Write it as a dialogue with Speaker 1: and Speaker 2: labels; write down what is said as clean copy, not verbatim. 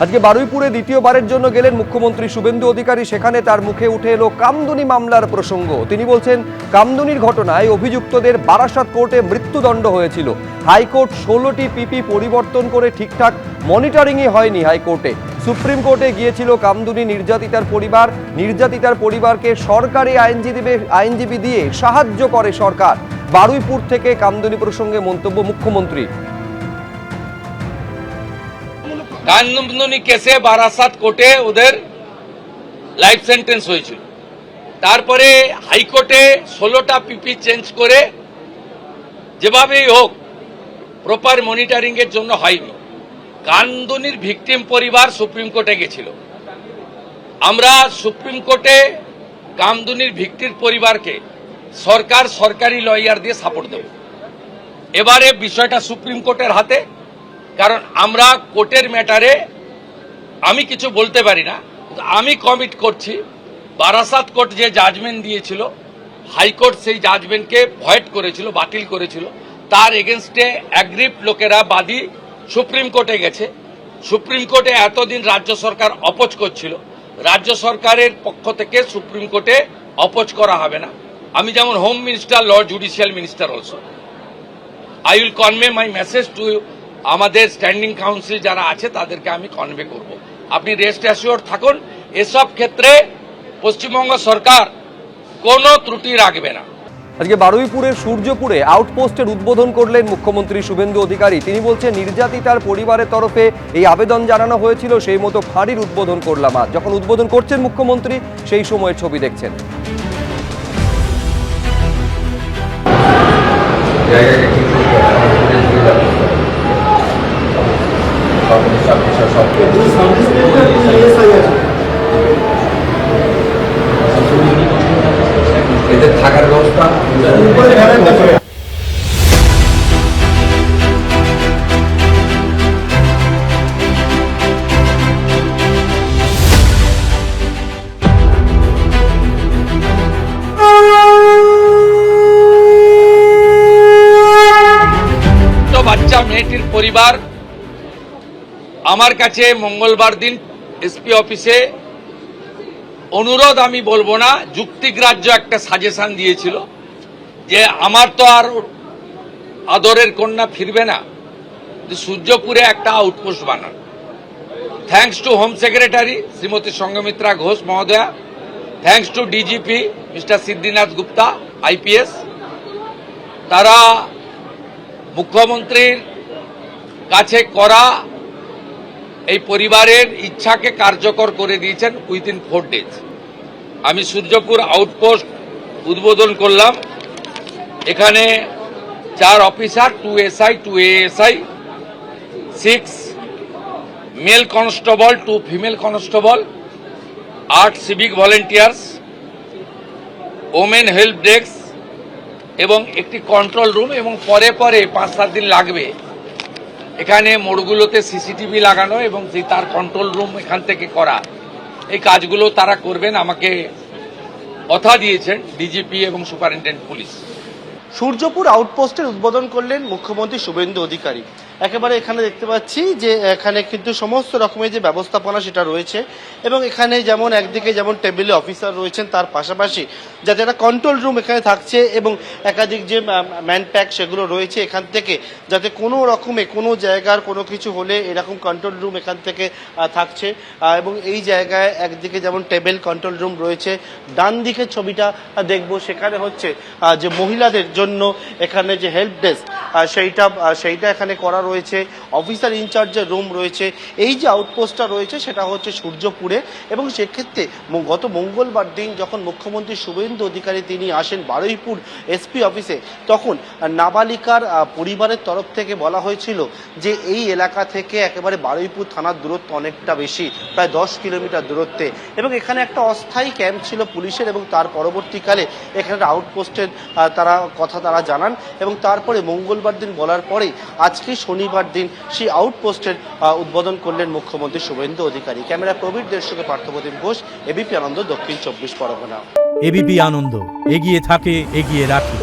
Speaker 1: আজকে বারুইপুরে দ্বিতীয়বারের জন্য গেলেন মুখ্যমন্ত্রী শুভেন্দু অধিকারী। সেখানে তার মুখে উঠে এলো কামদুনি মামলার প্রসঙ্গ। তিনি বলছেন, কামদুনির ঘটনায় অভিযুক্তদের বারাসাত কোর্টে মৃত্যুদণ্ড হয়েছিল। হাইকোর্ট 16টি পিপি পরিবর্তন করে ঠিকঠাক মনিটরিংই হয়নি হাইকোর্টে। সুপ্রিম কোর্টে গিয়েছিল কামদুনি নির্যাতিতার পরিবার। নির্যাতিতার পরিবারকে সরকারি আইনজীবী দিয়ে সাহায্য করে সরকার। বারুইপুর থেকে কামদুনি প্রসঙ্গে মন্তব্য মুখ্যমন্ত্রী।
Speaker 2: কামদুনি কেসে বারাসাত কোর্টে ওদের লাইফ সেন্টেন্স হয়েছিল। তারপরে হাইকোর্টে 16টা পিপি চেঞ্জ করে যেভাবেই হোক প্রপার মনিটরিং এর জন্য হয়নি। কামদুনির ভিকটিম পরিবার সুপ্রিম কোর্টে গেছিল। আমরা সুপ্রিম কোর্টে কামদুনির ভিকটির পরিবারকে সরকারি লয়ার দিয়ে সাপোর্ট দেব। এবারে বিষয়টা সুপ্রিম কোর্টের হাতে, কারণ আমরা কোর্টের ম্যাটারে আমি কিছু বলতে পারি না। আমি কমিট করছি, বারাসাত কোর্ট যে জাজমেন্ট দিয়েছিল, হাইকোর্ট সেই জাজমেন্টকে ভয়েড করেছিল, বাতিল করেছিল। তার এগেনস্টে অ্যাগ্রিভড লোকেরা বাদী সুপ্রিম কোর্টে গেছে। সুপ্রিম কোর্টে এতদিন রাজ্য সরকার অপোজ করছিল। রাজ্য সরকারের পক্ষ থেকে সুপ্রিম কোর্টে অপোজ করা হবে না। আমি যেমন home minister, Lord judicial minister also, I will convey my message to আমাদের স্ট্যান্ডিং কাউন্সিল যারা আছে তাদেরকে আমি কনভে করব। আপনি রেস্ট অ্যাসিওর থাকুন, এসব ক্ষেত্রে পশ্চিমবঙ্গ সরকার কোনো ত্রুটি রাখবে না।
Speaker 1: আজকে বারুইপুরের সূর্যপুরে আউটপোস্টের উদ্বোধন করলেন মুখ্যমন্ত্রী শুভেন্দু অধিকারী। তিনি বলছেন, নির্যাতিতার পরিবারের তরফে এই আবেদন জানানো হয়েছিল, সেই মতো ফাঁড়ির উদ্বোধন করলাম। আজ যখন উদ্বোধন করছেন মুখ্যমন্ত্রী, সেই সময়ের ছবি দেখছেন।
Speaker 3: এদের থাকার ব্যবস্থা
Speaker 2: বাচ্চা মেয়েটির পরিবার আমার কাছে মঙ্গলবার দিন এসপি অফিসে অনুরোধ, আমি বলবো না, যুক্তিগ্রাহ্য একটা সাজেশন দিয়েছিল যে আমার তো আর আদরের কন্যা ফিরবে না, সূর্যপুরে একটা আউটপোস্ট বানান। Thanks to home secretary Shrimati Sangamitra Ghosh মহোদয়া, thanks to DGP mister Siddhinath Gupta IPS, তারা মুখ্যমন্ত্রীর কাছে করা এই পরিবারের ইচ্ছাকে কার্যকর করে দিয়েছেন উইদিন 4 days। আমি সূর্যপুর আউটপোস্ট উদ্বোধন করলাম। এখানে 4 officer, 2 SI, 2 ASI, 6 mail constable, 2 female constable, 8 civic volunteers, women help desk এবং একটি কন্ট্রোল রুম। এবং পরে 5-7 দিন লাগবে এখানে মোড়গুলোতে সিসিটিভি লাগানো এবং তার কন্ট্রোল রুম এখান থেকে করা। এই কাজগুলো তারা করবেন, আমাকে কথা দিয়েছেন ডিজিপি এবং সুপারিনটেন্ডেন্ট পুলিশ।
Speaker 4: সূর্যপুর আউটপোস্টের উদ্বোধন করলেন মুখ্যমন্ত্রী শুভেন্দু অধিকারী। একেবারে এখানে দেখতে পাচ্ছি যে এখানে কিন্তু সমস্ত রকমের যে ব্যবস্থাপনা সেটা রয়েছে, এবং এখানে যেমন একদিকে যেমন টেবিলে অফিসার রয়েছেন, তার পাশাপাশি যাতে একটা কন্ট্রোল রুম এখানে থাকছে এবং একাধিক যে ম্যানপ্যাক সেগুলো রয়েছে এখান থেকে, যাতে কোনো রকমে কোনো জায়গার কোনো কিছু হলে এরকম কন্ট্রোল রুম এখান থেকে থাকছে। এবং এই জায়গায় একদিকে যেমন টেবিল কন্ট্রোল রুম রয়েছে, ডান দিকের ছবিটা দেখবো, সেখানে হচ্ছে যে মহিলাদের জন্য এখানে যে হেল্প ডেস্ক সেইটা এখানে করা রয়েছে, অফিসার ইনচার্জের রুম রয়েছে। এই যে আউটপোস্টটা রয়েছে সেটা হচ্ছে সূর্যপুরে। এবং সেক্ষেত্রে গত মঙ্গলবার দিন যখন মুখ্যমন্ত্রী শুভেন্দু অধিকারী তিনি আসেন বারুইপুর এসপি অফিসে, তখন নাবালিকার পরিবারের তরফ থেকে বলা হয়েছিল যে এই এলাকা থেকে একেবারে বারুইপুর থানার দূরত্ব অনেকটা বেশি, প্রায় 10 কিলোমিটার দূরত্বে, এবং এখানে একটা অস্থায়ী ক্যাম্প ছিল পুলিশের, এবং তার পরবর্তীকালে এখানে আউটপোস্টের তারা জানান। এবং তারপরে মঙ্গলবার দিন বলার পরেই আজকে শনিবার দিন সেই আউটপোস্টের উদ্বোধন করলেন মুখ্যমন্ত্রী শুভেন্দু অধিকারী। ক্যামেরা প্রবীরদের সঙ্গে পার্থপ্রতিম ঘোষ, এবিপি আনন্দ, দক্ষিণ 24 পরগনা।
Speaker 5: এবিপি আনন্দ, এগিয়ে থাকে, এগিয়ে রাখে।